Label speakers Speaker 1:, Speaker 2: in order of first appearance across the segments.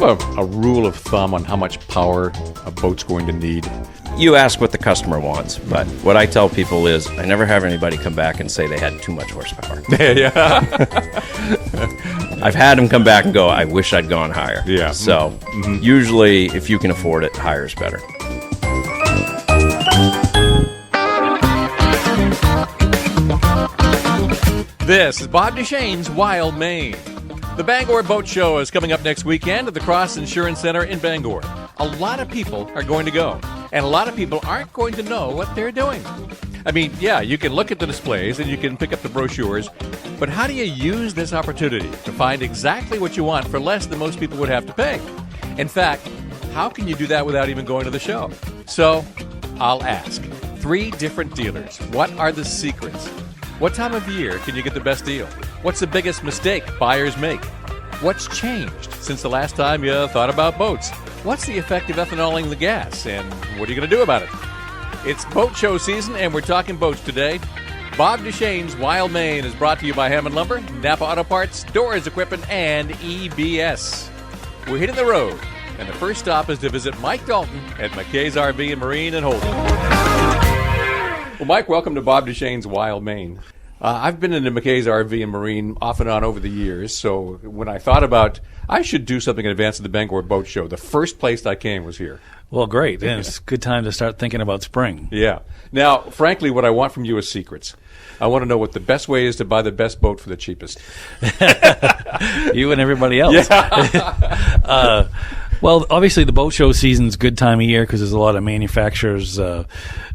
Speaker 1: have a rule of thumb on how much power a boat's going to need?
Speaker 2: You ask what the customer wants, but what I tell people is I never have anybody come back and say they had too much horsepower.
Speaker 1: Yeah.
Speaker 2: I've had them come back and go, I wish I'd gone higher.
Speaker 1: Yeah.
Speaker 2: So usually, if you can afford it, higher is better.
Speaker 1: This is Bob Duchesne's Wild Maine. The Bangor Boat Show is coming up next weekend at the Cross Insurance Center in Bangor. A lot of people are going to go, and a lot of people aren't going to know what they're doing. I mean, yeah, you can look at the displays and you can pick up the brochures, but how do you use this opportunity to find exactly what you want for less than most people would have to pay? In fact, how can you do that without even going to the show? So, I'll ask. 3 different dealers. What are the secrets? What time of year can you get the best deal? What's the biggest mistake buyers make? What's changed since the last time you thought about boats? What's the effect of ethanoling the gas? And what are you going to do about it? It's boat show season, and we're talking boats today. Bob Duchesne's Wild Maine is brought to you by Hammond Lumber, Napa Auto Parts, Doors Equipment, and EBS. We're hitting the road, and the first stop is to visit Mike Dalton at McKay's RV and Marine in Holden. Well, Mike, welcome to Bob Duchesne's Wild Maine. I've been into McKay's RV and Marine off and on over the years, so when I thought about I should do something in advance of the Bangor Boat Show, the first place I came was here.
Speaker 3: Well, great. Yeah, it's a good time to start thinking about spring.
Speaker 1: Yeah. Now, frankly, what I want from you is secrets. I want to know what the best way is to buy the best boat for the cheapest.
Speaker 3: You and everybody else.
Speaker 1: Yeah.
Speaker 3: Well, obviously the boat show season's a good time of year because there's a lot of manufacturers'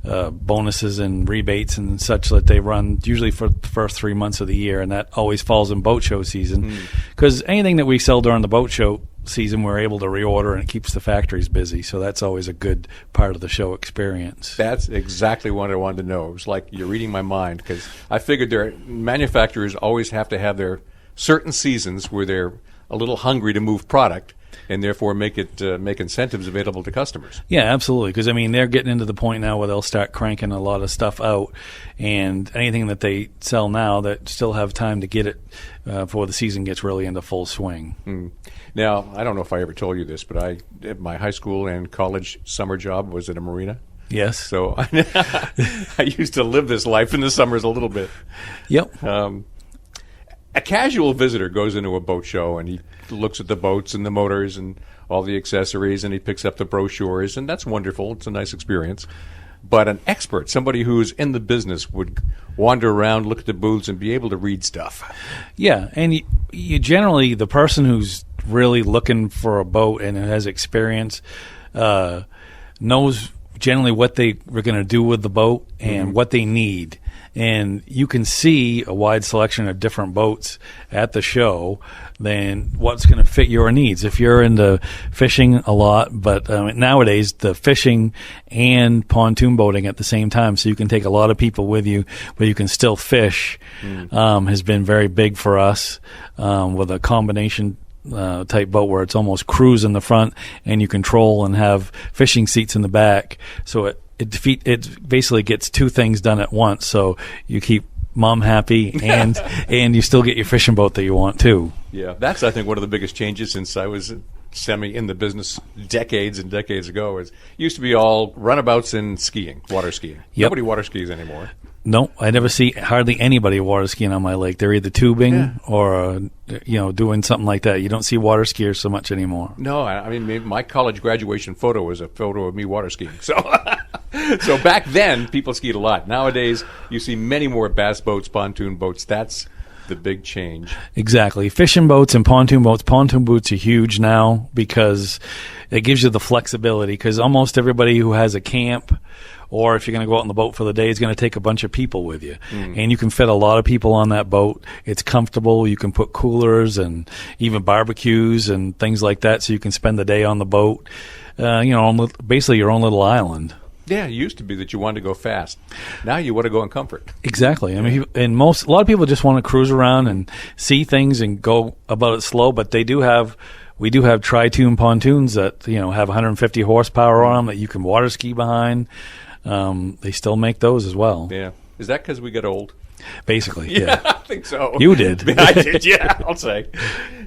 Speaker 3: bonuses and rebates and such that they run usually for the first 3 months of the year, and that always falls in boat show season because anything that we sell during the boat show season we're able to reorder, and it keeps the factories busy, so that's always a good part of the show experience.
Speaker 1: That's exactly what I wanted to know. It was like you're reading my mind because I figured manufacturers always have to have their certain seasons where they're a little hungry to move product, and therefore make incentives available to customers.
Speaker 3: Yeah, absolutely. Because, I mean, they're getting into the point now where they'll start cranking a lot of stuff out, and anything that they sell now that still have time to get it before the season gets really into full swing.
Speaker 1: Now, I don't know if I ever told you this, but my high school and college summer job was at a marina.
Speaker 3: Yes.
Speaker 1: So I used to live this life in the summers a little bit.
Speaker 3: Yep.
Speaker 1: A casual visitor goes into a boat show and he looks at the boats and the motors and all the accessories, and he picks up the brochures, and that's wonderful. It's a nice experience. But an expert, somebody who's in the business, would wander around, look at the booths, and be able to read stuff.
Speaker 3: Yeah, and you generally, the person who's really looking for a boat and has experience knows generally what they are going to do with the boat and what they need. And you can see a wide selection of different boats at the show than what's going to fit your needs. If you're into fishing a lot, but nowadays the fishing and pontoon boating at the same time, so you can take a lot of people with you, but you can still fish, has been very big for us with a combination type boat where it's almost cruise in the front and you control and have fishing seats in the back. So it basically gets 2 things done at once. So you keep mom happy and you still get your fishing boat that you want too.
Speaker 1: Yeah, that's I think one of the biggest changes since I was semi in the business decades and decades ago. It used to be all runabouts and skiing, water skiing.
Speaker 3: Yep.
Speaker 1: Nobody water skis anymore.
Speaker 3: No, I never see hardly anybody water skiing on my lake. They're either tubing or doing something like that. You don't see water skiers so much anymore.
Speaker 1: No, I mean my college graduation photo was a photo of me water skiing. So so back then people skied a lot. Nowadays you see many more bass boats, pontoon boats. That's the big change.
Speaker 3: Exactly. Fishing boats and pontoon boats. Pontoon boats are huge now because it gives you the flexibility, because almost everybody who has a camp, or if you're going to go out on the boat for the day, is going to take a bunch of people with you. And you can fit a lot of people on that boat. It's comfortable. You can put coolers and even barbecues and things like that, so you can spend the day on the boat, on basically your own little island.
Speaker 1: Yeah, it used to be that you wanted to go fast. Now you want to go in comfort.
Speaker 3: Exactly. I mean, a lot of people just want to cruise around and see things and go about it slow, but we do have tri-tune pontoons that have 150 horsepower on them that you can water ski behind. They still make those as well.
Speaker 1: Yeah. Is that because we get old?
Speaker 3: Basically,
Speaker 1: Yeah,
Speaker 3: yeah.
Speaker 1: I think so.
Speaker 3: You did.
Speaker 1: I did, yeah, I'll say.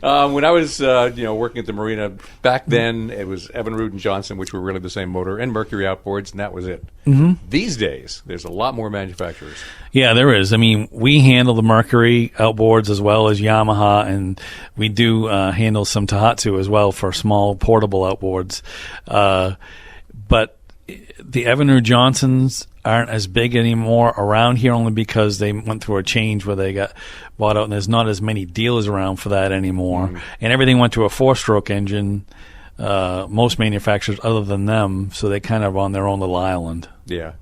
Speaker 1: When I was working at the marina, back then it was Evinrude and Johnson, which were really the same motor, and Mercury outboards, and that was it. Mm-hmm. These days, there's a lot more manufacturers.
Speaker 3: Yeah, there is. I mean, we handle the Mercury outboards as well as Yamaha, and we do handle some Tohatsu as well for small portable outboards. But the Evinrude Johnsons aren't as big anymore around here, only because they went through a change where they got bought out, and there's not as many dealers around for that anymore. And everything went to a 4-stroke engine, most manufacturers other than them, so they kind of on their own little island.
Speaker 1: Yeah.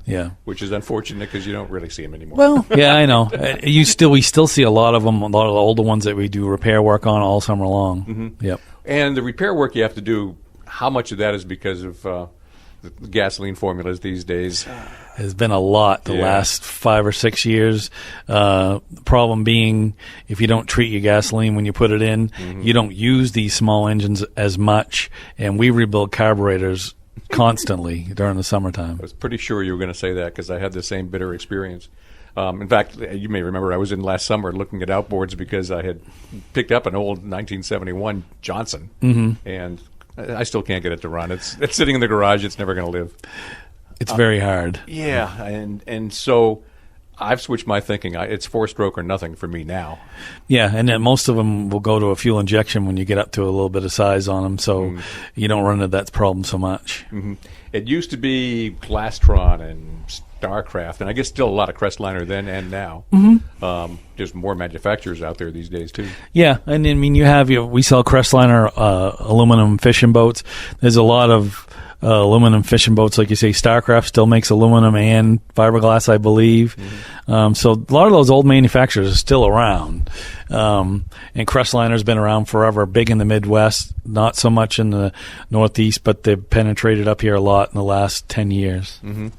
Speaker 1: Which is unfortunate because you don't really see them anymore.
Speaker 3: Well, yeah, I know. We still see a lot of them, a lot of the older ones that we do repair work on all summer long. Mm-hmm. Yep.
Speaker 1: And the repair work you have to do, how much of that is because of the gasoline formulas these days?
Speaker 3: Has been a lot the last 5 or 6 years. The problem being, if you don't treat your gasoline when you put it in, you don't use these small engines as much, and we rebuild carburetors constantly during the summertime.
Speaker 1: I was pretty sure you were going to say that because I had the same bitter experience. In fact, you may remember I was in last summer looking at outboards because I had picked up an old 1971 Johnson, and I still can't get it to run. It's sitting in the garage. It's never going to live.
Speaker 3: It's very hard.
Speaker 1: Yeah, and so I've switched my thinking. It's 4-stroke or nothing for me now.
Speaker 3: Yeah, and then most of them will go to a fuel injection when you get up to a little bit of size on them, so you don't run into that problem so much. Mm-hmm.
Speaker 1: It used to be Glastron and Starcraft, and I guess still a lot of Crestliner then and now. Mm-hmm. There's more manufacturers out there these days, too.
Speaker 3: Yeah, and I mean, we sell Crestliner aluminum fishing boats. There's a lot of aluminum fishing boats, like you say. Starcraft still makes aluminum and fiberglass, I believe. Mm-hmm. So a lot of those old manufacturers are still around. And Crestliner's been around forever, big in the Midwest, not so much in the Northeast, but they've penetrated up here a lot in the last 10 years.
Speaker 1: Mm-hmm.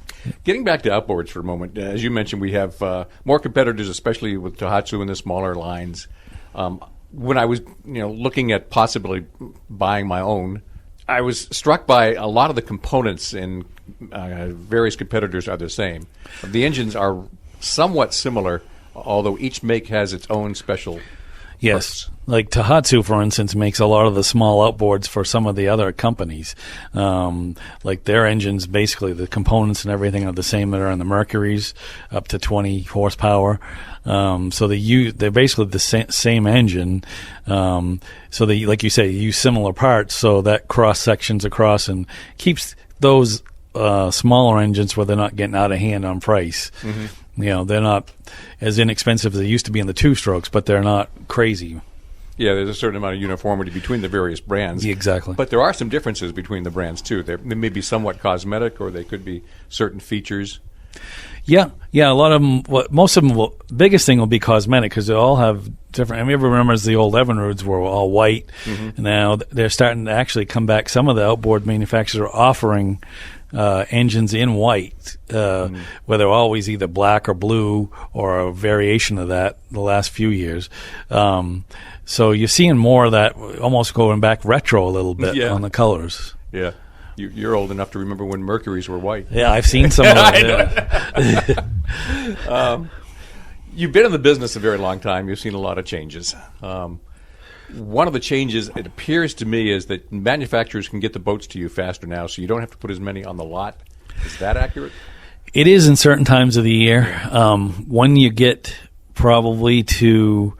Speaker 1: Getting back to outboards for a moment, as you mentioned, we have more competitors, especially with Tohatsu and the smaller lines. When I was looking at possibly buying my own, I was struck by a lot of the components in various competitors are the same. The engines are somewhat similar, although each make has its own special parts.
Speaker 3: Like Tohatsu, for instance, makes a lot of the small outboards for some of the other companies. Like their engines, basically the components and everything are the same that are in the Mercuries, up to 20 horsepower. So they're basically the same engine. So they, like you say, use similar parts, so that cross sections across and keeps those smaller engines where they're not getting out of hand on price. Mm-hmm. They're not as inexpensive as they used to be in the 2-strokes, but they're not crazy.
Speaker 1: Yeah, there's a certain amount of uniformity between the various brands.
Speaker 3: Yeah, exactly.
Speaker 1: But there are some differences between the brands, too. They may be somewhat cosmetic, or they could be certain features.
Speaker 3: Yeah, a lot of them. Most of them biggest thing will be cosmetic because they all have different. I mean, everyone remembers the old Evinrudes were all white. Mm-hmm. Now they're starting to actually come back. Some of the outboard manufacturers are offering engines in white, where they're always either black or blue or a variation of that the last few years. So you're seeing more of that, almost going back retro a little bit on the colors.
Speaker 1: Yeah. You're old enough to remember when Mercuries were white.
Speaker 3: Yeah, I've seen some of them.
Speaker 1: You've been in the business a very long time. You've seen a lot of changes. One of the changes, it appears to me, is that manufacturers can get the boats to you faster now, so you don't have to put as many on the lot. Is that accurate?
Speaker 3: It is in certain times of the year. When you get probably to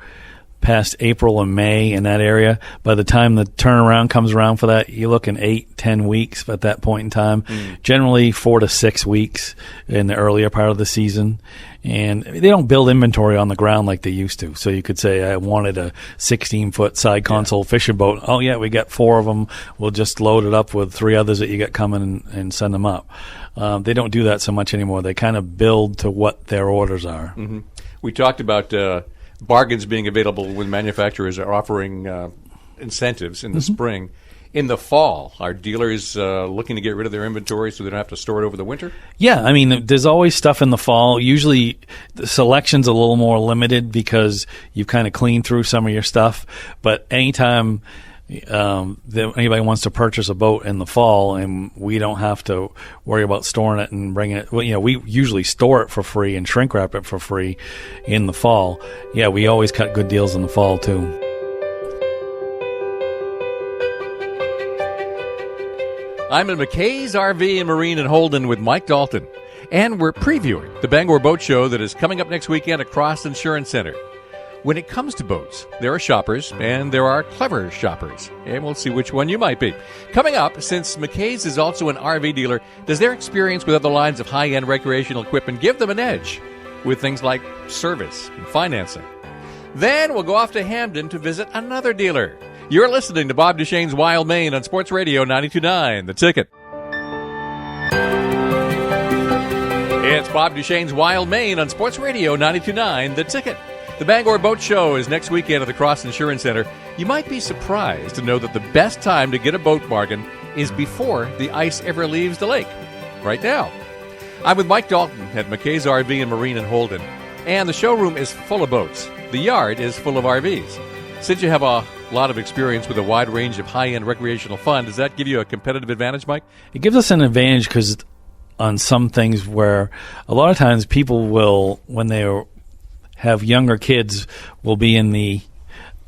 Speaker 3: past April and May in that area, by the time the turnaround comes around for that, you're looking 8-10 weeks at that point in time. Generally 4 to 6 weeks in the earlier part of the season. And they don't build inventory on the ground like they used to. So you could say, I wanted a 16-foot side console fishing boat. Oh, yeah, we got 4 of them. We'll just load it up with 3 others that you got coming and send them up. They don't do that so much anymore. They kind of build to what their orders are.
Speaker 1: Mm-hmm. We talked about bargains being available when manufacturers are offering incentives in the spring. In the fall, are dealers looking to get rid of their inventory so they don't have to store it over the winter?
Speaker 3: Yeah, I mean, there's always stuff in the fall. Usually the selection's a little more limited because you've kind of cleaned through some of your stuff. But anytime that anybody wants to purchase a boat in the fall, and we don't have to worry about storing it and bringing it. Well, we usually store it for free and shrink wrap it for free in the fall. Yeah, we always cut good deals in the fall too.
Speaker 1: I'm in McKay's RV and Marine in Holden with Mike Dalton, and we're previewing the Bangor Boat Show that is coming up next weekend at Cross Insurance Center. When it comes to boats, there are shoppers and there are clever shoppers, and we'll see which one you might be. Coming up, since McKay's is also an RV dealer, does their experience with other lines of high-end recreational equipment give them an edge with things like service and financing? Then we'll go off to Hamden to visit another dealer. You're listening to Bob Duchesne's Wild Maine on Sports Radio 92.9 The Ticket. It's Bob Duchesne's Wild Maine on Sports Radio 92.9 The Ticket. The Bangor Boat Show is next weekend at the Cross Insurance Center. You might be surprised to know that the best time to get a boat bargain is before the ice ever leaves the lake, right now. I'm with Mike Dalton at McKay's RV and Marine in Holden, and the showroom is full of boats. The yard is full of RVs. Since you have a lot of experience with a wide range of high-end recreational fun, does that give you a competitive advantage, Mike?
Speaker 3: It gives us an advantage because on some things where a lot of times people will, when they have younger kids, will be in the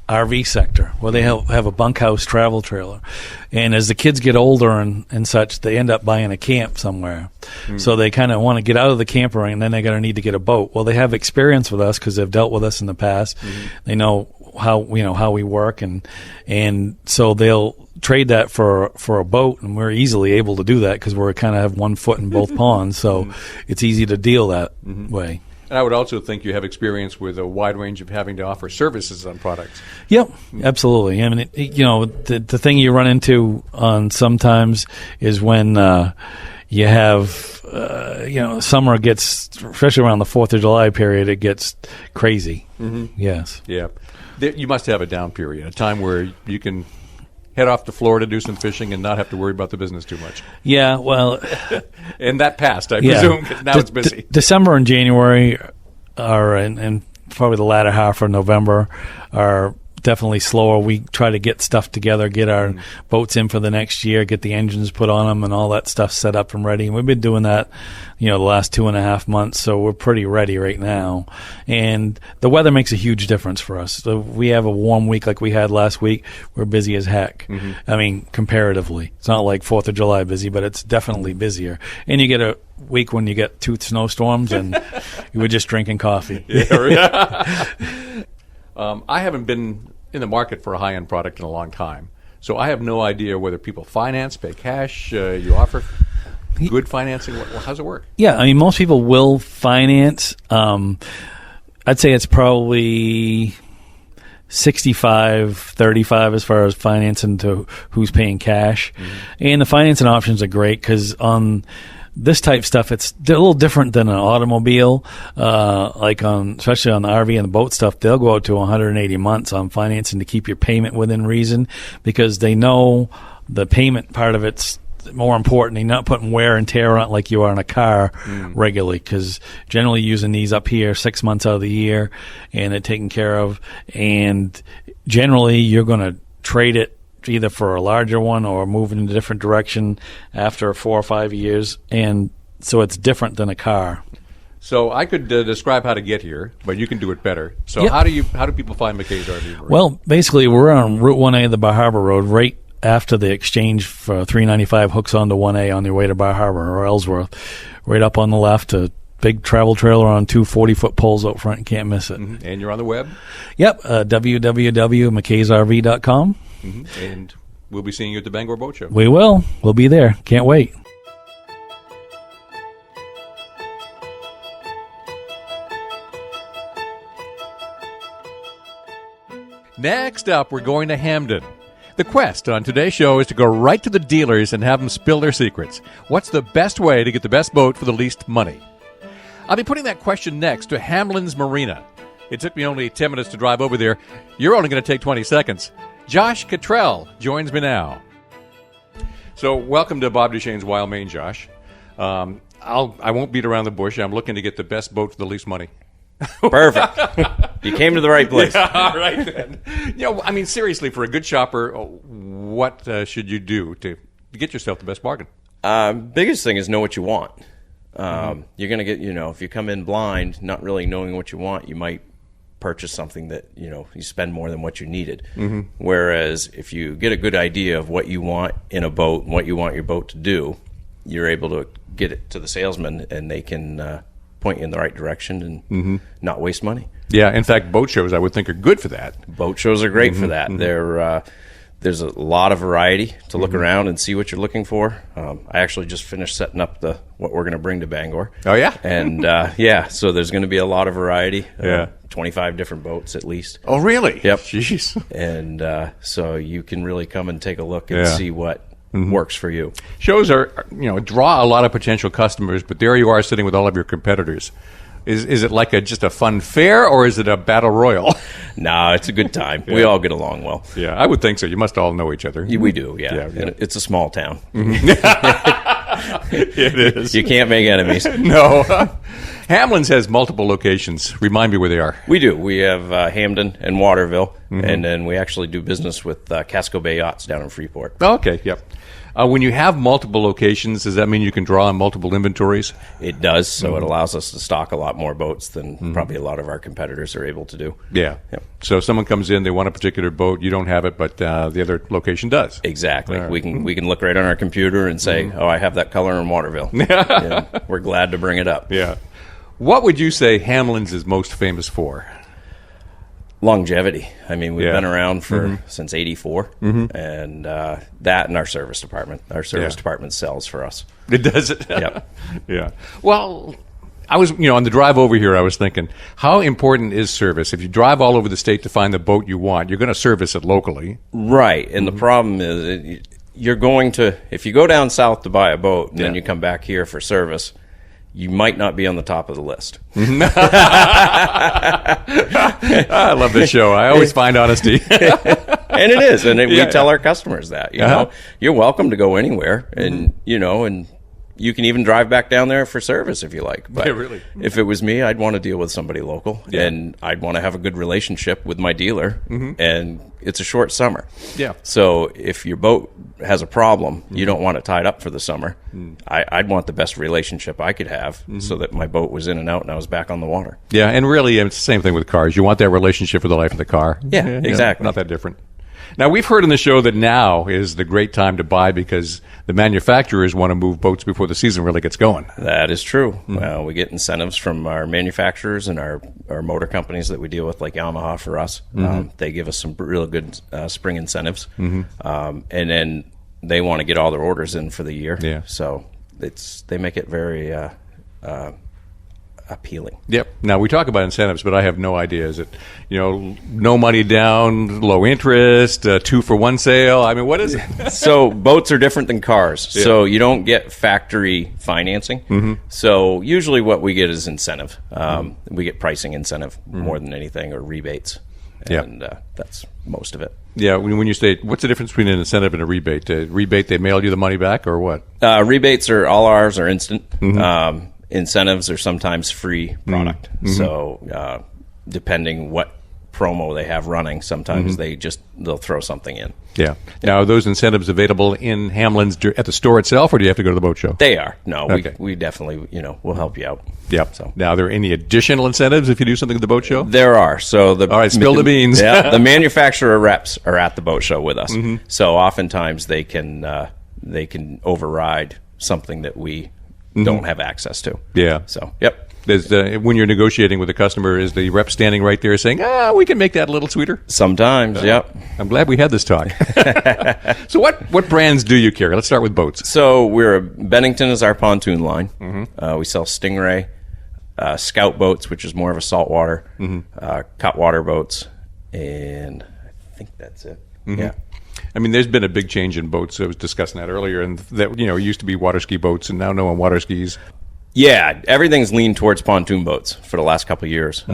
Speaker 3: RV sector where they have a bunkhouse travel trailer. And as the kids get older and such, they end up buying a camp somewhere. So they kind of want to get out of the camper, and then they're going to need to get a boat. Well, they have experience with us because they've dealt with us in the past. They know how we work, and so they'll trade that for a boat, and we're easily able to do that because we're kind of have one foot in both ponds. So it's easy to deal that way.
Speaker 1: And I would also think you have experience with a wide range of having to offer services on products.
Speaker 3: Yep, absolutely. I mean, the thing you run into on sometimes is when you have, summer gets, especially around the 4th of July period, it gets crazy. Yes.
Speaker 1: Yeah. You must have a down period, a time where you can head off to Florida, do some fishing, and not have to worry about the business too much.
Speaker 3: Yeah, well...
Speaker 1: And that passed, I presume. Now it's busy.
Speaker 3: December and January are, and probably the latter half of November, are definitely slower. We try to get stuff together, get our boats in for the next year, get the engines put on them, and all that stuff set up and ready. And we've been doing that, the last 2.5 months, so we're pretty ready right now. And the weather makes a huge difference for us. So we have a warm week like we had last week. We're busy as heck. I mean, comparatively. It's not like 4th of July busy, but it's definitely busier. And you get a week when you get 2 snowstorms, and you were just drinking coffee.
Speaker 1: I haven't been in the market for a high-end product in a long time, so I have no idea whether people finance, pay cash, you offer good financing. How's it work?
Speaker 3: Yeah, I mean, most people will finance. I'd say it's probably 65-35 as far as financing to who's paying cash. And the financing options are great because on this type stuff, it's a little different than an automobile. Especially on the RV and the boat stuff, they'll go out to 180 months on financing to keep your payment within reason because they know the payment part of it's more important. You're not putting wear and tear on it like you are in a car regularly because generally using these up here 6 months out of the year and they're taken care of. And generally you're going to trade it either for a larger one or move in a different direction after 4 or 5 years, and so it's different than a car.
Speaker 1: So I could describe how to get here, but you can do it better. So how do people find McKay's RV?
Speaker 3: Well, basically we're on Route 1A of the Bar Harbor Road, right after the exchange for 395 hooks onto 1A on your way to Bar Harbor or Ellsworth. Right up on the left, a big travel trailer on 2 40-foot poles out front. You can't miss it.
Speaker 1: And you're on the web?
Speaker 3: Yep, www.mckaysrv.com.
Speaker 1: And we'll be seeing you at the Bangor Boat Show.
Speaker 3: We will. We'll be there. Can't wait.
Speaker 1: Next up, we're going to Hamden. The quest on today's show is to go right to the dealers and have them spill their secrets. What's the best way to get the best boat for the least money? I'll be putting that question next to Hamlin's Marina. It took me only 10 minutes to drive over there. You're only going to take 20 seconds. Josh Cottrell joins me now. So welcome to Bob Duchesne's Wild Maine, Josh. I won't beat around the bush. I'm looking to get the best boat for the least money.
Speaker 2: Perfect. You came to the right place.
Speaker 1: All right then. I mean, seriously, for a good shopper, what should you do to get yourself the best bargain?
Speaker 2: Biggest thing is know what you want. You're going to get, if you come in blind, not really knowing what you want, you might purchase something that, you spend more than what you needed. Whereas if you get a good idea of what you want in a boat and what you want your boat to do, you're able to get it to the salesman and they can point you in the right direction and not waste money.
Speaker 1: Yeah, in fact, boat shows I would think are good for that.
Speaker 2: Boat shows are great for that. There's a lot of variety to look around and see what you're looking for. I actually just finished setting up what we're going to bring to Bangor.
Speaker 1: Oh, yeah?
Speaker 2: And, so there's going to be a lot of variety. 25 different boats at least.
Speaker 1: Oh, really?
Speaker 2: Yep.
Speaker 1: Jeez.
Speaker 2: And so you can really come and take a look and see what works for you.
Speaker 1: Shows are, draw a lot of potential customers, but there you are sitting with all of your competitors. Is it like just a fun fair, or is it a battle royal?
Speaker 2: No, it's a good time. We all get along well.
Speaker 1: Yeah, I would think so. You must all know each other.
Speaker 2: We do, yeah. And it's a small town.
Speaker 1: It is.
Speaker 2: You can't make enemies.
Speaker 1: No. Hamlin's has multiple locations. Remind me where they are.
Speaker 2: We do. We have Hamden and Waterville, and then we actually do business with Casco Bay Yachts down in Freeport.
Speaker 1: Okay, yep. When you have multiple locations, does that mean you can draw on multiple inventories?
Speaker 2: It does, so it allows us to stock a lot more boats than probably a lot of our competitors are able to do.
Speaker 1: Yeah.
Speaker 2: Yep.
Speaker 1: So if someone comes in, they want a particular boat, you don't have it, but the other location does.
Speaker 2: Exactly.
Speaker 1: Right.
Speaker 2: We can look right on our computer and say, oh, I have that color in Waterville. We're glad to bring it up.
Speaker 1: Yeah. What would you say Hamlin's is most famous for?
Speaker 2: Longevity. I mean, we've been around since '84, and that and our service department. Our service department sells for us.
Speaker 1: It does it?
Speaker 2: Yep.
Speaker 1: Yeah. Well, I was, on the drive over here, I was thinking, how important is service? If you drive all over the state to find the boat you want, you're going to service it locally.
Speaker 2: Right. And the problem is you're going to, if you go down south to buy a boat and then you come back here for service, you might not be on the top of the list.
Speaker 1: I love this show. I always find honesty.
Speaker 2: And it is. And we tell our customers that, you're welcome to go anywhere. And, and you can even drive back down there for service if you like. But
Speaker 1: really.
Speaker 2: If it was me, I'd want to deal with somebody local. Yeah. And I'd want to have a good relationship with my dealer. And it's a short summer.
Speaker 1: Yeah.
Speaker 2: So if your boat has a problem, you don't want it tied up for the summer. I'd want the best relationship I could have so that my boat was in and out and I was back on the water.
Speaker 1: Yeah, and really it's the same thing with cars. You want that relationship with the life of the car.
Speaker 2: Yeah, exactly.
Speaker 1: Not that different. Now, we've heard on the show that now is the great time to buy because the manufacturers want to move boats before the season really gets going.
Speaker 2: That is true. Well, we get incentives from our manufacturers and our motor companies that we deal with, like Yamaha for us. They give us some real good spring incentives. And then they want to get all their orders in for the year.
Speaker 1: Yeah.
Speaker 2: So they make it very appealing.
Speaker 1: Yep. Now, we talk about incentives, but I have no idea. Is it, no money down, low interest, 2-for-1 sale? I mean, what is it?
Speaker 2: So boats are different than cars. Yeah. So you don't get factory financing. So usually what we get is incentive. We get pricing incentive more than anything, or rebates. And that's most of it.
Speaker 1: Yeah, when you say, what's the difference between an incentive and a rebate? A rebate, they mail you the money back, or what?
Speaker 2: Rebates are, all ours are instant. Incentives are sometimes free product. So depending what promo they have running, sometimes they'll throw something in.
Speaker 1: Yeah. Now, are those incentives available in Hamlin's at the store itself, or do you have to go to the boat show?
Speaker 2: They are. No,
Speaker 1: okay.
Speaker 2: we definitely, we'll help you out.
Speaker 1: Yep.
Speaker 2: So
Speaker 1: now, are there any additional incentives if you do something at the boat show?
Speaker 2: There are. So
Speaker 1: all right, spill the beans.
Speaker 2: The manufacturer reps are at the boat show with us. So oftentimes they can override something that we don't have access to.
Speaker 1: Yeah.
Speaker 2: So, yep.
Speaker 1: When you're negotiating with a customer, is the rep standing right there saying, we can make that a little sweeter?
Speaker 2: Sometimes, yep.
Speaker 1: I'm glad we had this talk. So what brands do you carry? Let's start with boats.
Speaker 2: So Bennington is our pontoon line. We sell Stingray, Scout boats, which is more of a saltwater, cutwater boats, and I think that's it. Yeah.
Speaker 1: I mean, there's been a big change in boats. I was discussing that earlier, and that used to be water ski boats, and now no one water skis.
Speaker 2: Yeah, everything's leaned towards pontoon boats for the last couple of years.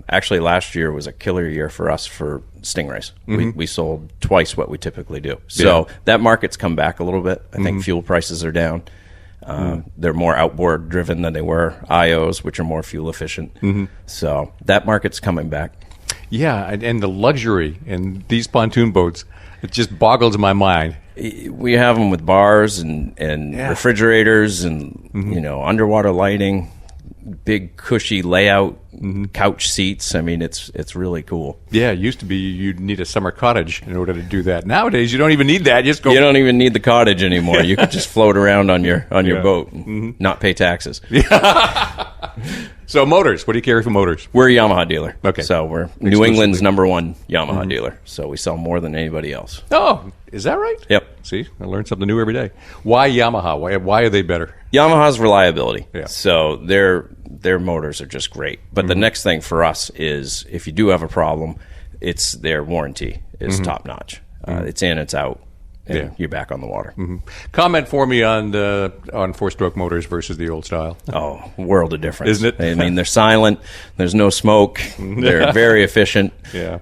Speaker 2: Actually, last year was a killer year for us for Stingrays. We sold twice what we typically do. So that market's come back a little bit. I think fuel prices are down. They're more outboard driven than they were IOs, which are more fuel efficient. So that market's coming back.
Speaker 1: Yeah, and the luxury in these pontoon boats, it just boggles my mind.
Speaker 2: We have them with bars and refrigerators and underwater lighting, big cushy layout, couch seats. I mean, it's really cool.
Speaker 1: Yeah, it used to be you'd need a summer cottage in order to do that. Nowadays, you don't even need that. You just go.
Speaker 2: You don't even need the cottage anymore. You could just float around on your boat, and not pay taxes.
Speaker 1: So motors, what do you carry for motors?
Speaker 2: We're a Yamaha dealer.
Speaker 1: Okay.
Speaker 2: So we're New England's #1 Yamaha dealer. So we sell more than anybody else.
Speaker 1: Oh, is that right?
Speaker 2: Yep.
Speaker 1: See, I learn something new every day. Why Yamaha? Why are they better?
Speaker 2: Yamaha's reliability.
Speaker 1: Yeah.
Speaker 2: So their motors are just great. But the next thing for us is if you do have a problem, it's their warranty is top notch. It's in, it's out, and you're back on the water.
Speaker 1: Comment for me on 4-stroke motors versus the old style.
Speaker 2: Oh, world of difference.
Speaker 1: Isn't it?
Speaker 2: I mean, they're silent. There's no smoke. They're very efficient.
Speaker 1: Yeah.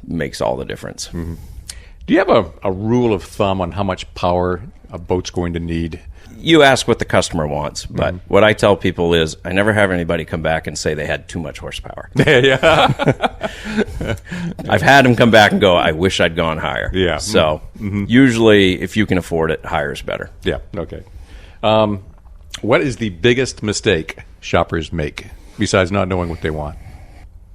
Speaker 2: Makes all the difference.
Speaker 1: Do you have a rule of thumb on how much power a boat's going to need?
Speaker 2: You ask what the customer wants, but what I tell people is I never have anybody come back and say they had too much horsepower.
Speaker 1: Yeah.
Speaker 2: I've had them come back and go, I wish I'd gone higher.
Speaker 1: Yeah.
Speaker 2: So usually if you can afford it, higher is better.
Speaker 1: Yeah, okay. What is the biggest mistake shoppers make besides not knowing what they want?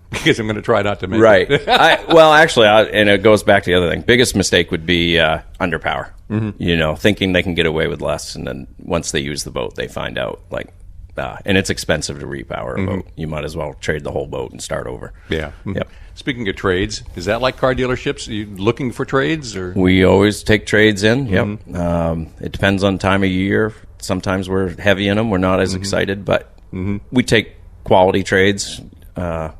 Speaker 1: Because I'm going to try not to make
Speaker 2: right.
Speaker 1: it.
Speaker 2: Well, actually, and it goes back to the other thing. Biggest mistake would be underpower. Thinking they can get away with less, and then once they use the boat, they find out and it's expensive to repower a boat. You might as well trade the whole boat and start over.
Speaker 1: Yeah.
Speaker 2: Yep.
Speaker 1: Speaking of trades, is that like car dealerships? Are you looking for trades, or
Speaker 2: we always take trades in? Yep. It depends on time of year. Sometimes we're heavy in them. We're not as excited, but we take quality trades.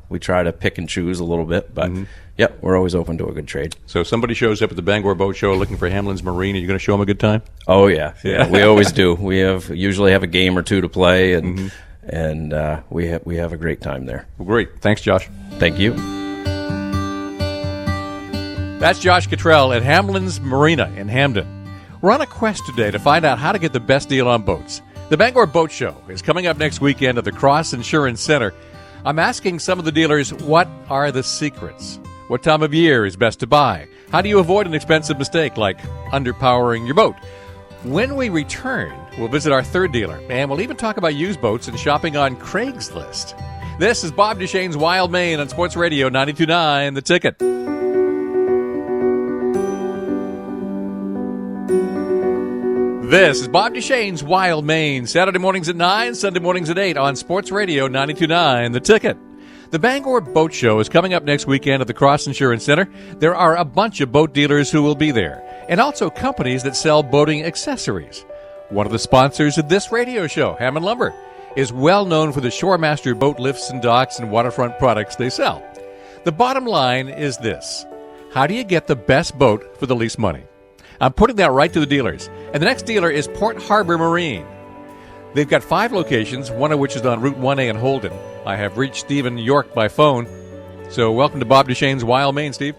Speaker 2: We try to pick and choose a little bit, but yep, we're always open to a good trade.
Speaker 1: So if somebody shows up at the Bangor Boat Show looking for Hamlin's Marine, are you going to show them a good time?
Speaker 2: Oh yeah, we always do. We usually have a game or two to play, and we have a great time there.
Speaker 1: Well, great, thanks, Josh.
Speaker 2: Thank you.
Speaker 1: That's Josh Cottrell at Hamlin's Marina in Hamden. We're on a quest today to find out how to get the best deal on boats. The Bangor Boat Show is coming up next weekend at the Cross Insurance Center. I'm asking some of the dealers, what are the secrets? What time of year is best to buy? How do you avoid an expensive mistake like underpowering your boat? When we return, we'll visit our third dealer, and we'll even talk about used boats and shopping on Craigslist. This is Bob Duchesne's Wild Maine on Sports Radio 92.9 The Ticket. This is Bob Duchesne's Wild Maine, Saturday mornings at 9, Sunday mornings at 8 on Sports Radio 92.9 The Ticket. The Bangor Boat Show is coming up next weekend at the Cross Insurance Center. There are a bunch of boat dealers who will be there, and also companies that sell boating accessories. One of the sponsors of this radio show, Hammond Lumber, is well known for the Shoremaster boat lifts and docks and waterfront products they sell. The bottom line is this: how do you get the best boat for the least money? I'm putting that right to the dealers. And the next dealer is Port Harbor Marine. They've got 5 locations, one of which is on Route 1A in Holden. I have reached Stephen York by phone. So welcome to Bob Duchesne's Wild Maine, Steve.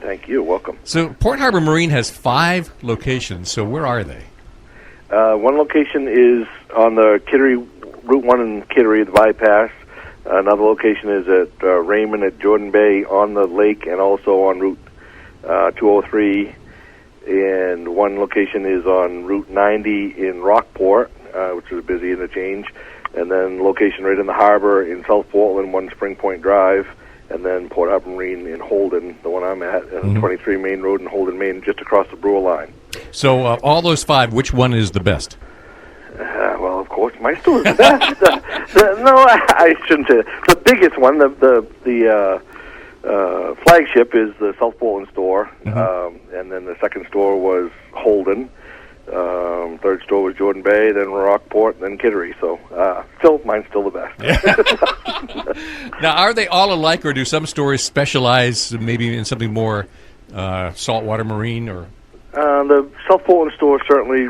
Speaker 4: Thank you. Welcome.
Speaker 1: So Port Harbor Marine has 5 locations. So where are they?
Speaker 4: One location is on the Kittery, Route 1 in Kittery, the bypass. Another location is at Raymond at Jordan Bay on the lake, and also on Route 203. And one location is on Route 90 in Rockport, which is a busy interchange. And then location right in the harbor in South Portland, 1 Spring Point Drive. And then Port Harbor Marine in Holden, the one I'm at, and 23 Main Road in Holden, Maine, just across the Brewer line.
Speaker 1: So all those 5, which one is the best?
Speaker 4: Well, of course, my store is the best. No, I shouldn't say that. The biggest one, the flagship is the South Portland store, and then the second store was Holden. Third store was Jordan Bay, then Rockport, then Kittery. So mine's still the best.
Speaker 1: Now, are they all alike, or do some stores specialize maybe in something more saltwater marine? Or
Speaker 4: the South Portland store certainly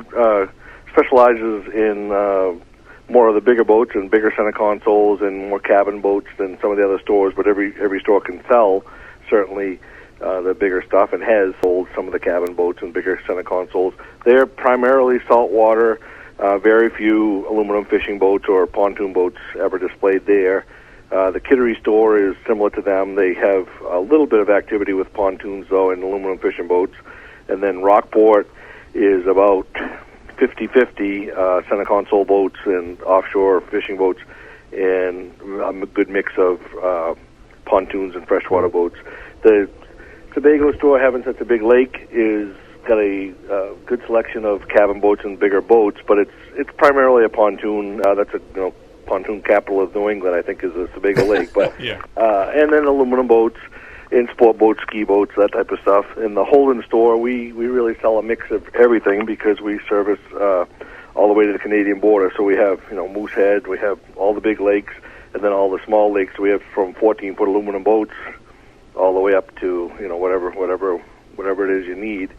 Speaker 4: specializes in more of the bigger boats and bigger center consoles and more cabin boats than some of the other stores, but every store can sell certainly the bigger stuff, and has sold some of the cabin boats and bigger center consoles. They're primarily saltwater, very few aluminum fishing boats or pontoon boats ever displayed there. The Kittery store is similar to them. They have a little bit of activity with pontoons, though, and aluminum fishing boats. And then Rockport is about 50-50 center console boats and offshore fishing boats, and a good mix of pontoons and freshwater boats. The Tobago store, having such a big lake, is got a good selection of cabin boats and bigger boats, but it's primarily a pontoon. That's a pontoon capital of New England, I think, is the Tobago Lake. But and then aluminum boats and sport boats, ski boats, that type of stuff. In the Holden store, we really sell a mix of everything because we service all the way to the Canadian border. So we have Moosehead, we have all the big lakes, and then all the small lakes. We have from 14-foot aluminum boats all the way up to whatever it is you need.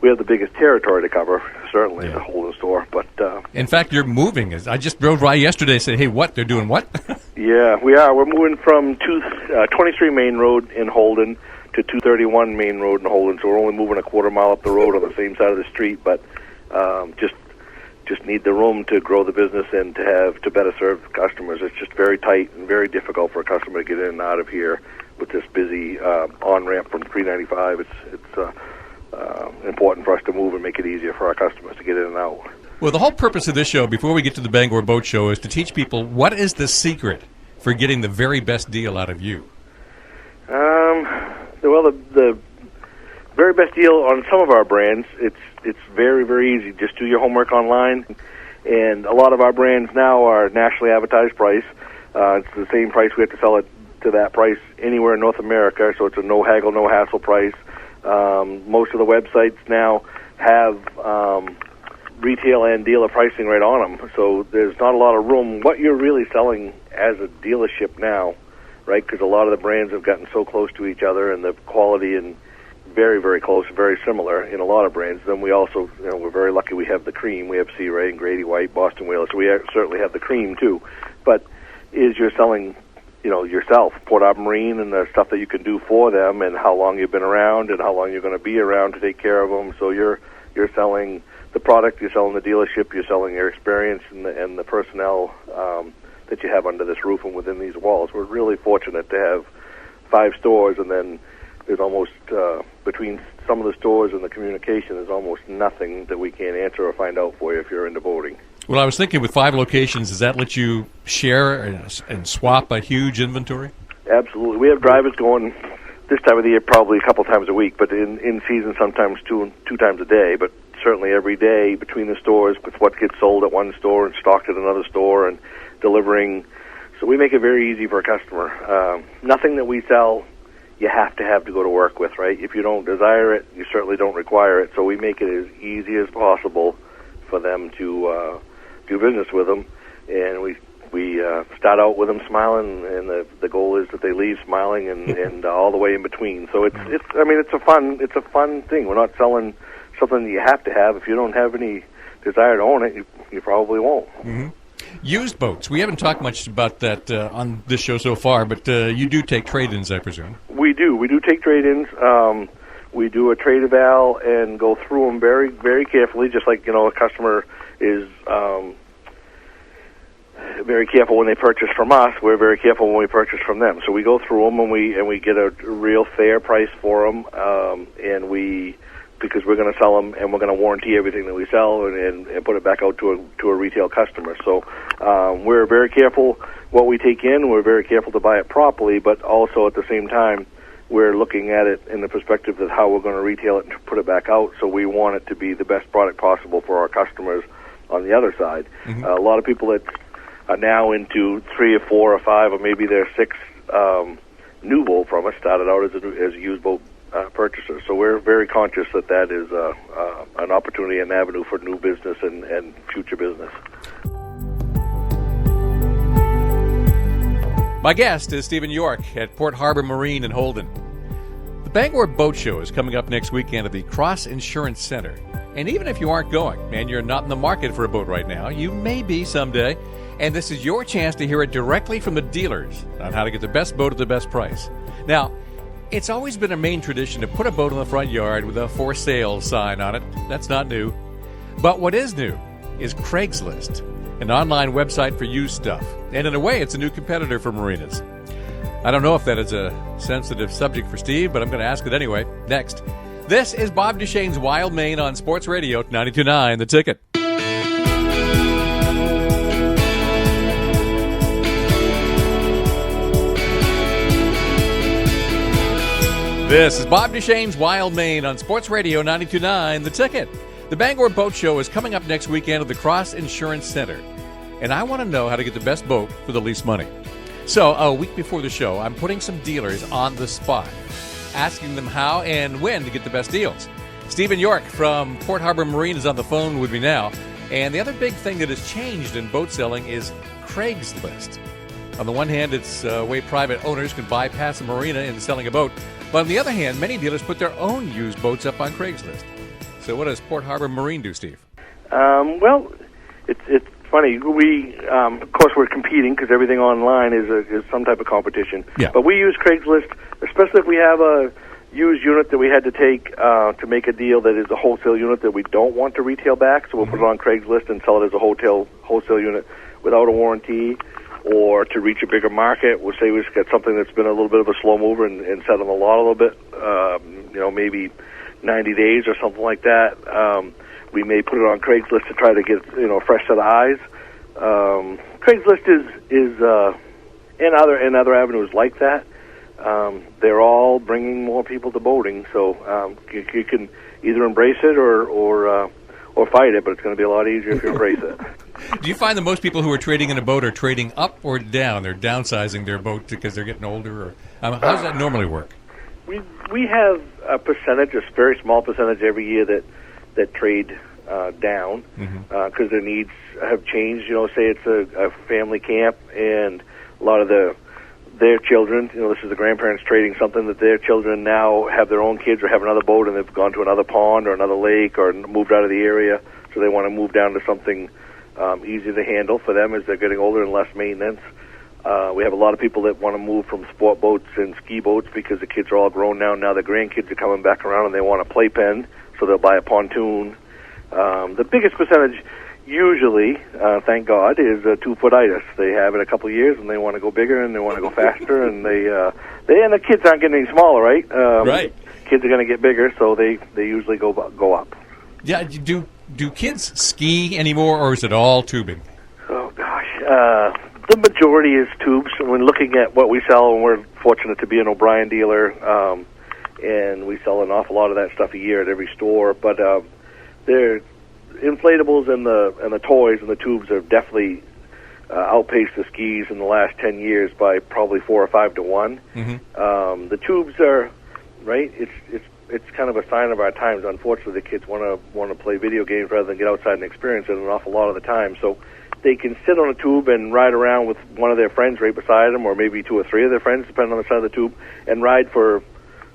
Speaker 4: We have the biggest territory to cover, certainly, the Holden store. But
Speaker 1: in fact, you're moving. I just drove by yesterday and said, hey, what? They're doing what?
Speaker 4: Yeah, we are. We're moving from 23 Main Road in Holden to 231 Main Road in Holden, so we're only moving a quarter mile up the road on the same side of the street, but just need the room to grow the business and to better serve customers. It's just very tight and very difficult for a customer to get in and out of here with this busy on-ramp from 395. It's important for us to move and make it easier for our customers to get in and out.
Speaker 1: Well, the whole purpose of this show, before we get to the Bangor Boat Show, is to teach people what is the secret for getting the very best deal out of you.
Speaker 4: Well, the very best deal on some of our brands, it's very, very easy. Just do your homework online, and a lot of our brands now are nationally advertised price. It's the same price. We have to sell it to that price anywhere in North America, so it's a no haggle, no hassle price. Most of the websites now have retail and dealer pricing right on them, so there's not a lot of room. What you're really selling as a dealership now, right, because a lot of the brands have gotten so close to each other, and the quality and very, very close, very similar in a lot of brands. Then we also, we're very lucky we have the cream. We have Sea Ray and Grady White, Boston Whaler, so we certainly have the cream too. But you're selling yourself, Port Auburn Marine, and the stuff that you can do for them, and how long you've been around, and how long you're going to be around to take care of them. So you're selling the product, you're selling the dealership, you're selling your experience and the personnel that you have under this roof and within these walls. We're really fortunate to have 5 stores, and then there's almost between some of the stores and the communication, there's almost nothing that we can't answer or find out for you if you're into boating.
Speaker 1: Well, I was thinking with 5 locations, does that let you share and swap a huge inventory?
Speaker 4: Absolutely. We have drivers going this time of the year probably a couple times a week, but in season sometimes two times a day, but certainly every day between the stores with what gets sold at one store and stocked at another store and delivering. So we make it very easy for a customer. Nothing that we sell you have to go to work with, right? If you don't desire it, you certainly don't require it. So we make it as easy as possible for them to do business with them, and we start out with them smiling, and the goal is that they leave smiling and all the way in between. So it's a fun thing. We're not selling something that you have to have. If you don't have any desire to own it, you probably won't.
Speaker 1: Mm-hmm. Used boats. We haven't talked much about that on this show so far, but you do take trade-ins, I presume. We
Speaker 4: do take trade-ins. We do a trade eval and go through them very, very carefully, just like a customer is very careful when they purchase from us. We're very careful when we purchase from them. So we go through them and we get a real fair price for them, because we're going to sell them and we're going to warranty everything that we sell and put it back out to a retail customer. So we're very careful what we take in. We're very careful to buy it properly, but also at the same time, we're looking at it in the perspective of how we're going to retail it and put it back out. So we want it to be the best product possible for our customers on the other side. Mm-hmm. A lot of people that are now into 3 or 4 or 5 or maybe their 6 new boat from us started out as a used boat purchaser. So we're very conscious that is an opportunity, an avenue for new business and future business.
Speaker 1: My guest is Stephen York at Port Harbor Marine in Holden. The Bangor Boat Show is coming up next weekend at the Cross Insurance Center. And even if you aren't going, and you're not in the market for a boat right now, you may be someday. And this is your chance to hear it directly from the dealers on how to get the best boat at the best price. Now, it's always been a Maine tradition to put a boat in the front yard with a for sale sign on it. That's not new. But what is new is Craigslist. an online website for used stuff. And in a way, it's a new competitor for marinas. I don't know if that is a sensitive subject for Steve, but I'm going to ask it anyway. Next. This is Bob Duchesne's Wild Maine on Sports Radio 92.9 The Ticket. This is Bob Duchesne's Wild Maine on Sports Radio 92.9 The Ticket. The Bangor Boat Show is coming up next weekend at the Cross Insurance Center. And I want to know how to get the best boat for the least money. So, a week before the show, I'm putting some dealers on the spot, asking them how and when to get the best deals. Stephen York from Port Harbor Marine is on the phone with me now. And the other big thing that has changed in boat selling is Craigslist. On the one hand, it's a way private owners can bypass a marina in selling a boat. But on the other hand, many dealers put their own used boats up on Craigslist. So what does Port Harbor Marine do, Steve?
Speaker 4: Well, it's funny. We, of course, we're competing because everything online is some type of competition.
Speaker 1: Yeah.
Speaker 4: But we use Craigslist, especially if we have a used unit that we had to take to make a deal that is a wholesale unit that we don't want to retail back. So we'll put it on Craigslist and sell it as a wholesale unit without a warranty. Or to reach a bigger market, we'll say we've got something that's been a little bit of a slow mover and set on the lot a little bit, maybe 90 days or something like that. We may put it on Craigslist to try to get, a fresh set of eyes. Craigslist is and other avenues like that. They're all bringing more people to boating, so you can either embrace it or fight it, but it's going to be a lot easier if you embrace it.
Speaker 1: Do you find that most people who are trading in a boat are trading up or down? They're downsizing their boat because they're getting older? Or how does that normally work?
Speaker 4: We have a percentage, a very small percentage every year that trade down because their needs have changed. Say it's a family camp and a lot of their children, this is the grandparents trading something that their children now have their own kids or have another boat and they've gone to another pond or another lake or moved out of the area, so they want to move down to something easy to handle for them as they're getting older and less maintenance. We have a lot of people that want to move from sport boats and ski boats because the kids are all grown now. Now the grandkids are coming back around and they want a playpen, so they'll buy a pontoon. The biggest percentage usually, thank God, is 2-foot-itis. They have it a couple of years and they want to go bigger and they want to go faster and they and the kids aren't getting any smaller, right?
Speaker 1: Right.
Speaker 4: Kids are going to get bigger, so they usually go up.
Speaker 1: Yeah. Do kids ski anymore, or is it all tubing?
Speaker 4: Oh gosh, the majority is tubes. When looking at what we sell, and we're fortunate to be an O'Brien dealer, and we sell an awful lot of that stuff a year at every store. But they're inflatables and the toys and the tubes have definitely outpaced the skis in the last 10 years by probably 4 or 5 to 1. The tubes are right. It's kind of a sign of our times. Unfortunately, the kids want to play video games rather than get outside and experience it an awful lot of the time. So they can sit on a tube and ride around with one of their friends right beside them, or maybe 2 or 3 of their friends, depending on the side of the tube, and ride for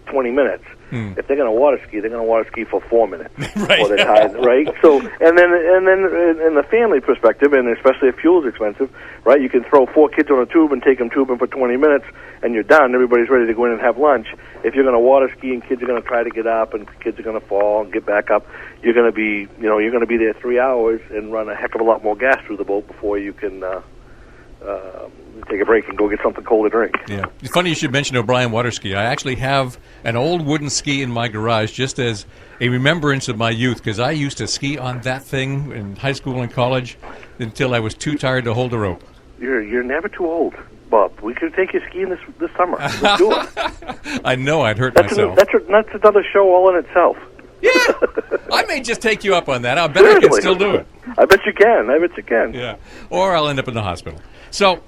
Speaker 4: 20 minutes. If they're going to water ski, they're going to water ski for 4 minutes before they're tired, right? So, and then in the family perspective, and especially if fuel's expensive, right? You can throw 4 kids on a tube and take them tubing for 20 minutes, and you're done. Everybody's ready to go in and have lunch. If you're going to water ski and kids are going to try to get up and kids are going to fall and get back up, you're going to be, you're going to be there 3 hours and run a heck of a lot more gas through the boat before you can take a break and go get something cold to drink.
Speaker 1: Yeah. It's funny you should mention O'Brien water ski. I actually have an old wooden ski in my garage just as a remembrance of my youth, because I used to ski on that thing in high school and college until I was too tired to hold a rope.
Speaker 4: You're never too old, Bob. We could take you skiing this summer. Let's do it.
Speaker 1: I know I'd hurt myself.
Speaker 4: That's another show all in itself.
Speaker 1: Yeah. I may just take you up on that. I bet I can still do it.
Speaker 4: I bet you can.
Speaker 1: Yeah. Or I'll end up in the hospital. So,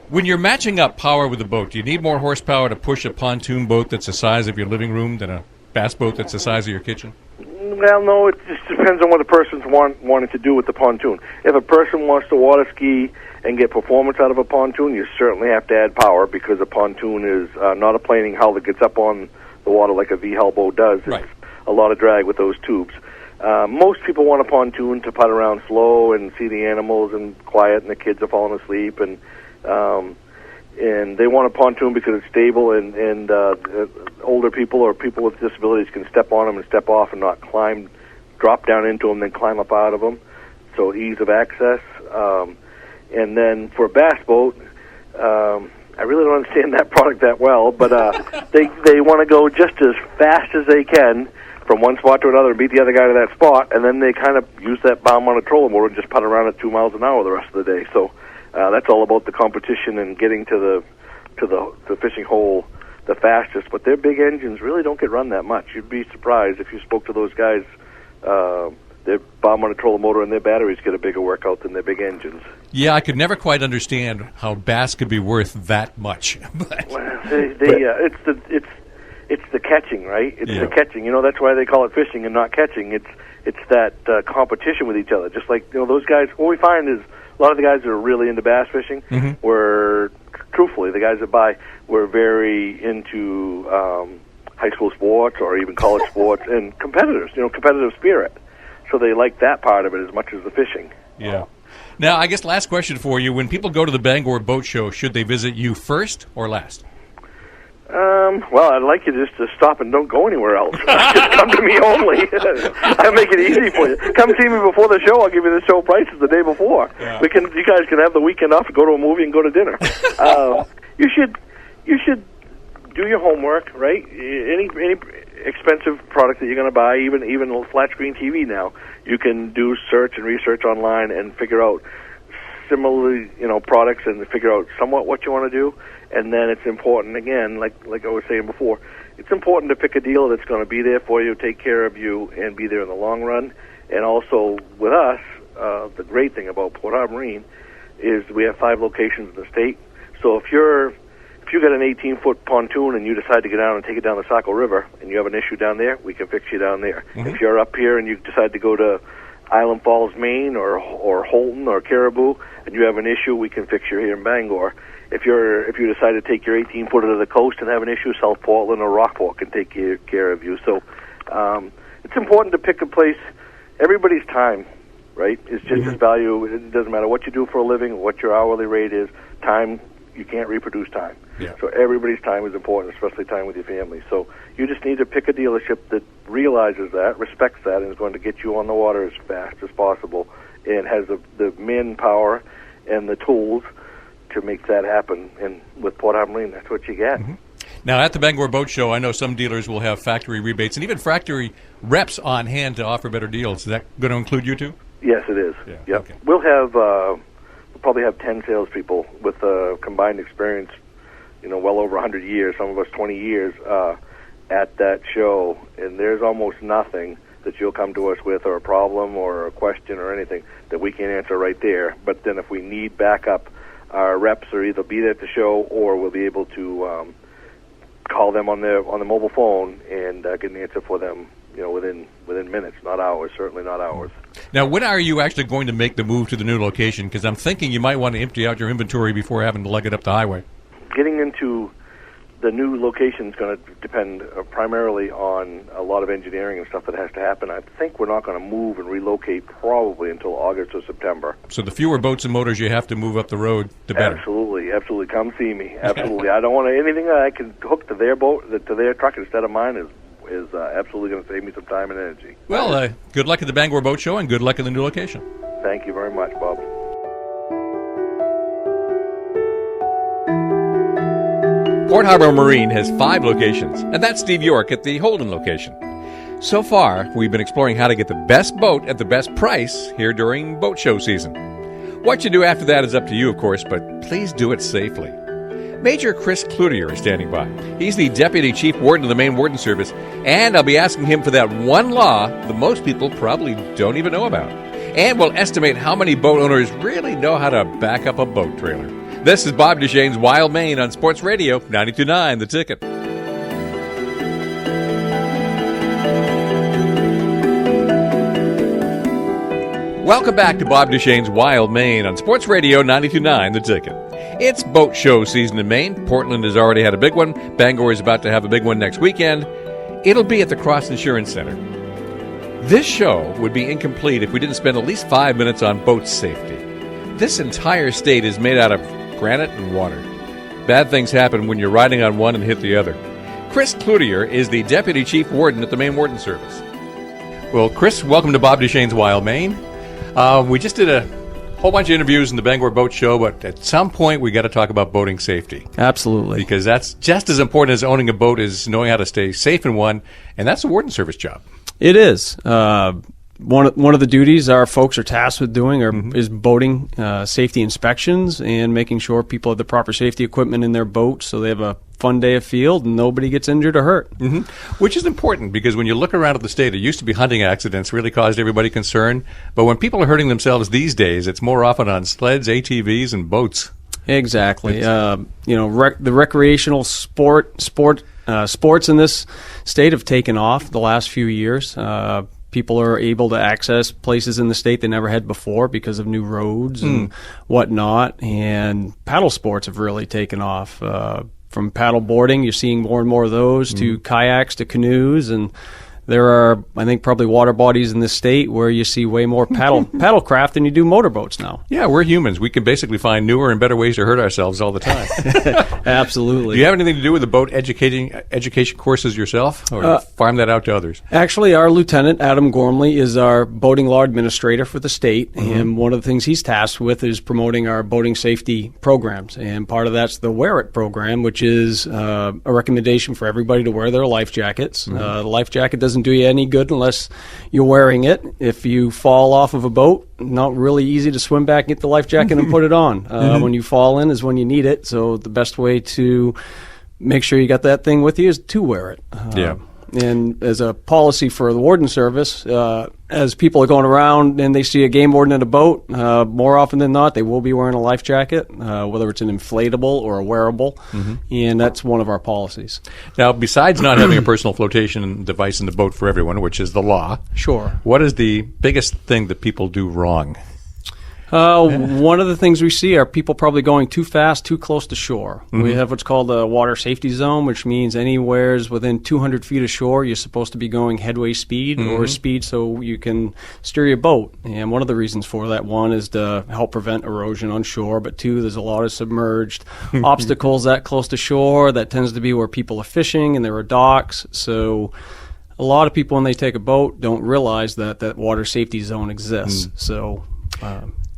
Speaker 1: when you're matching up power with a boat, do you need more horsepower to push a pontoon boat that's the size of your living room than a bass boat that's the size of your kitchen?
Speaker 4: Well, no, it just depends on what the person's wanting to do with the pontoon. If a person wants to water ski and get performance out of a pontoon, you certainly have to add power, because a pontoon is not a planing hull that gets up on the water like a V-hull boat does.
Speaker 1: Right.
Speaker 4: It's a lot of drag with those tubes. Most people want a pontoon to putt around slow and see the animals and quiet, and the kids are falling asleep, and they want a pontoon because it's stable, and older people or people with disabilities can step on them and step off and not drop down into them, then climb up out of them. So ease of access. And then for a bass boat, I really don't understand that product that well, but they want to go just as fast as they can from one spot to another and beat the other guy to that spot, and then they kind of use that bow-mounted trolling motor and just putt around at 2 miles an hour the rest of the day. So that's all about the competition and getting to the fishing hole the fastest. But their big engines really don't get run that much. You'd be surprised if you spoke to those guys. Their bow-mounted trolling motor and their batteries get a bigger workout than their big engines.
Speaker 1: Yeah, I could never quite understand how bass could be worth that much.
Speaker 4: Well, it's the catching, right? It's the catching. That's why they call it fishing and not catching. It's that competition with each other. Just like those guys. What we find is a lot of the guys that are really into bass fishing were, truthfully, the guys that buy were very into high school sports or even college sports and competitors. Competitive spirit. So they like that part of it as much as the fishing.
Speaker 1: Yeah. Now, I guess last question for you. When people go to the Bangor Boat Show, should they visit you first or last?
Speaker 4: Well, I'd like you just to stop and don't go anywhere else. Just come to me only. I'll make it easy for you. Come see me before the show. I'll give you the show prices the day before. Yeah. You guys can have the weekend off to go to a movie and go to dinner. You should do your homework, right? Any expensive product that you're going to buy, even a flat screen TV now, you can do search and research online and figure out similarly, products and figure out somewhat what you want to do. And then it's important, again, like I was saying before, it's important to pick a dealer that's going to be there for you, take care of you, and be there in the long run. And also with us, the great thing about Port Harbor Marine is we have 5 locations in the state. So if you got an 18-foot pontoon and you decide to get down and take it down the Saco River and you have an issue down there, we can fix you down there. Mm-hmm. If you're up here and you decide to go to Island Falls, Maine, or Holton or Caribou, and you have an issue, we can fix you here in Bangor. If you decide to take your 18-footer to the coast and have an issue, South Portland or Rockport can take care of you. So it's important to pick a place. Everybody's time, right, is just as valuable. It doesn't matter what you do for a living, what your hourly rate is. Time, you can't reproduce time. Yeah. So everybody's time is important, especially time with your family. So you just need to pick a dealership that realizes that, respects that, and is going to get you on the water as fast as possible and has the manpower and the tools to make that happen. And with Port Harbor Marine, that's what you get. Mm-hmm.
Speaker 1: Now, at the Bangor Boat Show, I know some dealers will have factory rebates and even factory reps on hand to offer better deals. Is that going to include you too?
Speaker 4: Yes, it is.
Speaker 1: Yeah.
Speaker 4: Yep.
Speaker 1: Okay.
Speaker 4: We'll probably have 10 salespeople with combined experience, well over 100 years, some of us 20 years, at that show. And there's almost nothing that you'll come to us with, or a problem or a question or anything that we can't answer right there. But then if we need backup, our reps are either be there at the show or we'll be able to call them on the mobile phone and get an answer for them, within minutes, not hours, certainly not hours.
Speaker 1: Now, when are you actually going to make the move to the new location? Because I'm thinking you might want to empty out your inventory before having to lug it up the highway.
Speaker 4: Getting into the new location is going to depend primarily on a lot of engineering and stuff that has to happen. I think we're not going to move and relocate probably until August or September.
Speaker 1: So the fewer boats and motors you have to move up the road, the better.
Speaker 4: Absolutely. Come see me. Absolutely. I don't want anything that I can hook to their boat, to their truck instead of mine is absolutely going to save me some time and energy.
Speaker 1: Well, good luck at the Bangor Boat Show and good luck in the new location.
Speaker 4: Thank you very much, Bob.
Speaker 1: Port Harbor Marine has 5 locations, and that's Steve York at the Holden location. So far, we've been exploring how to get the best boat at the best price here during boat show season. What you do after that is up to you, of course, but please do it safely. Major Chris Cloutier is standing by. He's the Deputy Chief Warden of the Maine Warden Service, and I'll be asking him for that one law that most people probably don't even know about. And we'll estimate how many boat owners really know how to back up a boat trailer. This is Bob Duchesne's Wild Maine on Sports Radio 92.9 The Ticket. Welcome back to Bob Duchesne's Wild Maine on Sports Radio 92.9 The Ticket. It's boat show season in Maine. Portland has already had a big one. Bangor is about to have a big one next weekend. It'll be at the Cross Insurance Center. This show would be incomplete if we didn't spend at least 5 minutes on boat safety. This entire state is made out of granite and water. Bad things happen when you're riding on one and hit the other. Chris Cloutier is the Deputy Chief Warden at the Maine Warden Service. Well, Chris, welcome to Bob Duchesne's Wild Maine. We just did a Whole bunch of interviews in the Bangor Boat Show, but at some point we got to talk about boating safety.
Speaker 5: Absolutely.
Speaker 1: Because that's just as important as owning a boat is knowing how to stay safe in one, and that's the warden service job.
Speaker 5: It is. One of the duties our folks are tasked with doing is boating safety inspections and making sure people have the proper safety equipment in their boats so they have a fun day of field and nobody gets injured or hurt.
Speaker 1: Which is important because when you look around at the state, it used to be hunting accidents really caused everybody concern. But when people are hurting themselves these days, it's more often on sleds, ATVs, and boats.
Speaker 5: Exactly. The recreational sports in this state have taken off the last few years. People are able to access places in the state they never had before because of new roads and whatnot. And paddle sports have really taken off. From paddle boarding, you're seeing more and more of those, to kayaks, to canoes, and there are, I think, probably water bodies in this state where you see way more paddle craft than you do motorboats now.
Speaker 1: Yeah, we're humans. We can basically find newer and better ways to hurt ourselves all the time.
Speaker 5: Absolutely.
Speaker 1: Do you have anything to do with the boat education courses yourself, or farm that out to others?
Speaker 5: Actually, our lieutenant, Adam Gormley, is our boating law administrator for the state, and one of the things he's tasked with is promoting our boating safety programs, and part of that's the Wear It program, which is a recommendation for everybody to wear their life jackets. The life jacket doesn't do you any good unless you're wearing it. If you fall off of a boat, not really easy to swim back and get the life jacket and put it on. When you fall in is when you need it, so the best way to make sure you got that thing with you is to wear it. And as a policy for the warden service, as people are going around and they see a game warden in a boat, more often than not, they will be wearing a life jacket, whether it's an inflatable or a wearable, and that's one of our policies.
Speaker 1: Now, besides not having a personal flotation device in the boat for everyone, which is the law,
Speaker 5: sure,
Speaker 1: what is the biggest thing that people do wrong?
Speaker 5: One of the things we see are people probably going too fast, too close to shore. We have what's called a water safety zone, which means anywhere's within 200 feet of shore, you're supposed to be going headway speed or speed so you can steer your boat. And one of the reasons for that, one, is to help prevent erosion on shore, but two, there's a lot of submerged obstacles that close to shore. That tends to be where people are fishing and there are docks. So a lot of people, when they take a boat, don't realize that that water safety zone exists. So...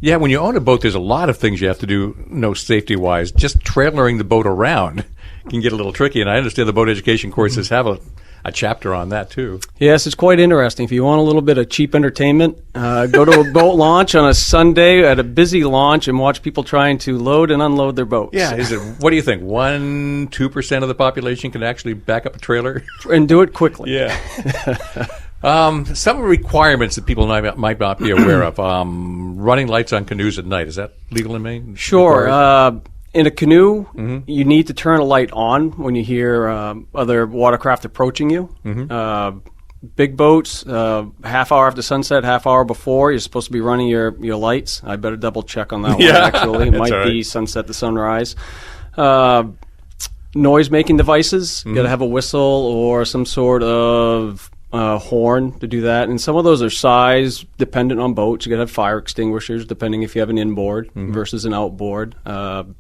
Speaker 1: yeah, when you own a boat, there's a lot of things you have to do, safety-wise. Just trailering the boat around can get a little tricky, and I understand the boat education courses have a chapter on that, too.
Speaker 5: Yes, it's quite interesting. If you want a little bit of cheap entertainment, go to a boat launch on a Sunday at a busy launch and watch people trying to load and unload their boats.
Speaker 1: Yeah, what do you think, 2% of the population can actually back up a trailer?
Speaker 5: And do it quickly.
Speaker 1: Yeah. Some requirements that people might not be aware of. Running lights on canoes at night. Is that legal in Maine?
Speaker 5: Sure. In a canoe, you need to turn a light on when you hear other watercraft approaching you. Big boats, half hour after sunset, half hour before, you're supposed to be running your lights. I better double check on that one, actually. It might be sunset to sunrise. Noise-making devices, you got to have a whistle or some sort of horn to do that, and some of those are size dependent on boats. You got to have fire extinguishers depending if you have an inboard versus an outboard.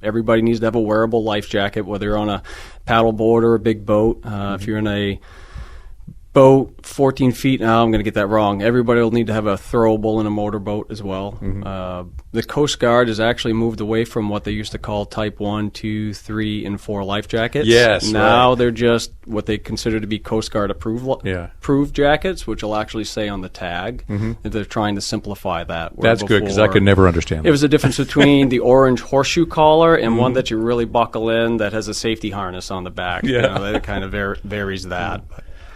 Speaker 5: Everybody needs to have a wearable life jacket, whether you're on a paddle board or a big boat. If you're in a boat 14 feet, I'm going to get that wrong. Everybody will need to have a throwable in a motorboat as well. The Coast Guard has actually moved away from what they used to call Type 1, 2, 3, and 4 life jackets.
Speaker 1: Yes,
Speaker 5: now they're just what they consider to be Coast Guard approved jackets, which will actually say on the tag that they're trying to simplify that.
Speaker 1: That's good, because I could never understand that.
Speaker 5: It was a difference between the orange horseshoe collar and one that you really buckle in that has a safety harness on the back. That kind of varies that.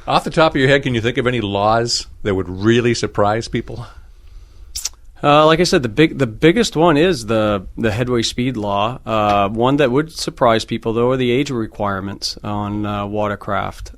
Speaker 1: Off the top of your head, can you think of any laws that would really surprise people?
Speaker 5: Like I said, the biggest one is the headway speed law. One that would surprise people, though, are the age requirements on watercraft.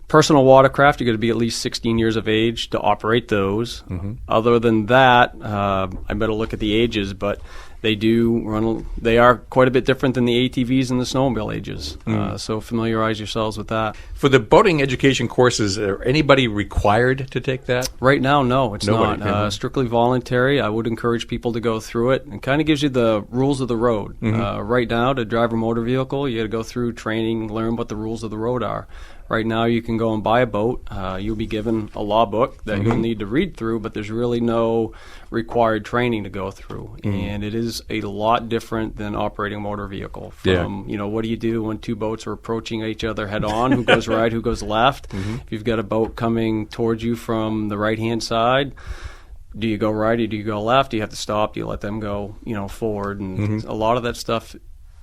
Speaker 5: Personal watercraft, you're going to be at least 16 years of age to operate those. Other than that, I better look at the ages, but they are quite a bit different than the ATVs and the snowmobile ages. So familiarize yourselves with that.
Speaker 1: For the boating education courses, is anybody required to take that?
Speaker 5: Right now, no, it's
Speaker 1: Nobody.
Speaker 5: not. Strictly voluntary. I would encourage people to go through it. It kind of gives you the rules of the road. Right now, to drive a motor vehicle, you got to go through training, learn what the rules of the road are. Right now, you can go and buy a boat. You'll be given a law book that you'll need to read through, but there's really no required training to go through, and it is a lot different than operating a motor vehicle. From what do you do when two boats are approaching each other head on? Who goes right? Who goes left? If you've got a boat coming towards you from the right hand side, do you go right or do you go left? Do you have to stop? Do you let them go forward? And a lot of that stuff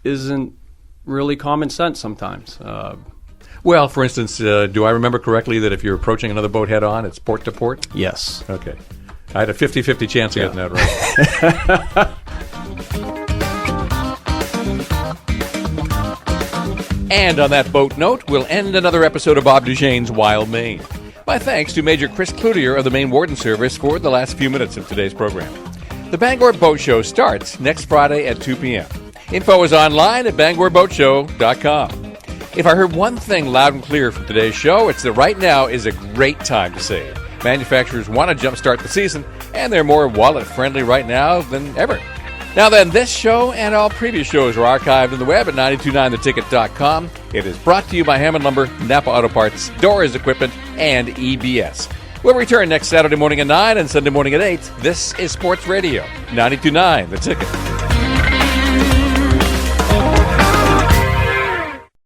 Speaker 5: isn't really common sense sometimes.
Speaker 1: Well, for instance, do I remember correctly that if you're approaching another boat head on, it's port to port?
Speaker 5: Yes.
Speaker 1: Okay. I had a 50-50 chance of getting that right. And on that boat note, we'll end another episode of Bob Duchesne's Wild Maine. My thanks to Major Chris Cloutier of the Maine Warden Service for the last few minutes of today's program. The Bangor Boat Show starts next Friday at 2 p.m. Info is online at bangor.youtube.com. If I heard one thing loud and clear from today's show, it's that right now is a great time to save. Manufacturers want to jumpstart the season, and they're more wallet-friendly right now than ever. Now then, this show and all previous shows are archived on the web at 929theticket.com. It is brought to you by Hammond Lumber, Napa Auto Parts, Doors Equipment, and EBS. We'll return next Saturday morning at 9 and Sunday morning at 8. This is Sports Radio, 929 The Ticket.